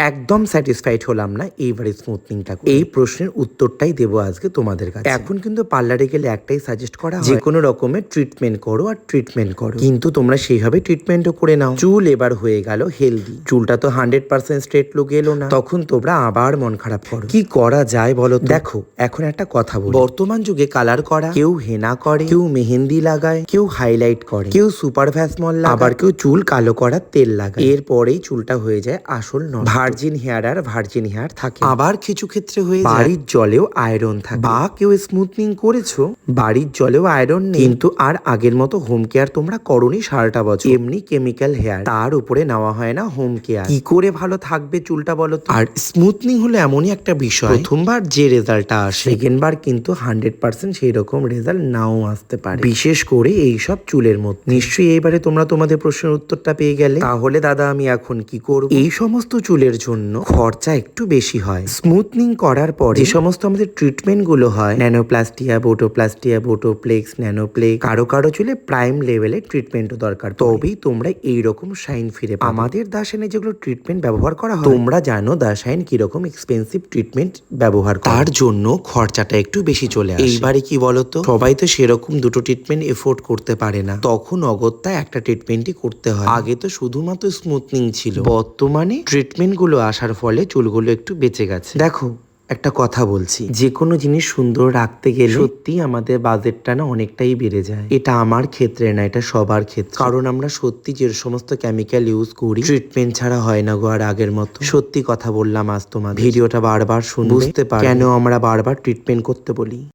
একদম স্যাটিসফাইড হলাম না এইবারে স্মুথনিংটা। এই প্রশ্নের উত্তরটাই দেবো আজকে তোমাদের কাছে। এখন কিন্তু পার্লারে গেলে একটাই সাজেস্ট করা হয়, যে কোনো রকমের ট্রিটমেন্ট করো আর ট্রিটমেন্ট করো, কিন্তু তোমরা সেইভাবে ট্রিটমেন্টও করে নাও। চুল এবার হয়ে গেল হেলদি, চুলটা তো 100% স্ট্রেট লুক এলো না, তখন তোমরা আবার মন খারাপ করো। কি করা যায় বলো? দেখো এখন একটা কথা বলি, বর্তমান যুগে কালার করা, কেউ হেনা করে, কেউ মেহেন্দি লাগায়, কেউ হাইলাইট করে, কেউ সুপার ভ্যাসমল লাগায়, আবার কেউ চুল কালো করার তেল লাগায়। এরপরেই চুলটা হয়ে যায় আসল নষ্ট। ভার্জিন হেয়ার আর ভার্জিন হেয়ার থাকে, আবার কিছু ক্ষেত্রে হয়ে যায় বাড়ির জলেও আয়রন থাকে। বা কেউ স্মুথনিং করেছো, বাড়ির জলেও আয়রন নেই, কিন্তু আর আগের মতো হোম কেয়ার তোমরা করোনি সারাটা বছর, এমনি কেমিক্যাল হেয়ার, তার উপরে নেওয়া হয় না হোম কেয়ার। কি করে ভালো থাকবে চুলটা বলো তো? আর স্মুথনিং হলো এমনই একটা বিষয়, প্রথমবার যে রেজাল্টটা আসে, সেকেন্ড বার কিন্তু 100% সেই রকম রেজাল্ট নাও আসতে পারে, বিশেষ করে এইসব চুলের মধ্যে। নিশ্চয়ই এইবারে তোমরা তোমাদের প্রশ্নের উত্তরটা পেয়ে গেলে। তাহলে দাদা আমি এখন কি করব? এই সমস্ত চুলের জন্য খরচা একটু বেশি হয়। স্মুথনিং করার পর যে সমস্ত আমাদের ট্রিটমেন্ট গুলো হয়, ন্যানোপ্লাস্টিয়া, বোটোপ্লেক্স, ন্যানোপ্লেক্স, কারো কারো চুলে প্রাইম লেভেলের ট্রিটমেন্টও দরকার, তবেই তোমরা এইরকম শাইন ফিরে পাবে। আমাদের দাশাইনে যেগুলো ট্রিটমেন্ট ব্যবহার করা হয়, তোমরা জানো দাশাইন কিরকম এক্সপেন্সিভ ট্রিটমেন্ট ব্যবহার করে, তার জন্য খরচাটা একটু বেশি চলে আসে। এইবারে কি বলতো, সবাই তো সেরকম দুটো ট্রিটমেন্ট এফোর্ড করতে পারে না, তখন অগত্যা একটা ট্রিটমেন্টই করতে হয়। আগে তো শুধুমাত্র স্মুথনিং ছিল, বর্তমানে ট্রিটমেন্ট গুলো আসার ফলে চুলগুলো একটু বেঁচে গেছে। দেখো একটা কথা বলছি, যে কোনো জিনিস সুন্দর রাখতে গেলে সত্যি আমাদের বাজেটটা না অনেকটাই বেড়ে যায়। এটা আমার ক্ষেত্রে না, এটা সবার ক্ষেত্রে, কারণ আমরা সত্যি যে সমস্ত কেমিক্যাল ইউজ করি, ট্রিটমেন্ট ছাড়া হয় না গো আর আগের মতো। সত্যি কথা বললাম আজ তোমার, ভিডিওটা বারবার শুনে বুঝতে পারবে কেন আমরা বারবার ট্রিটমেন্ট করতে বলি।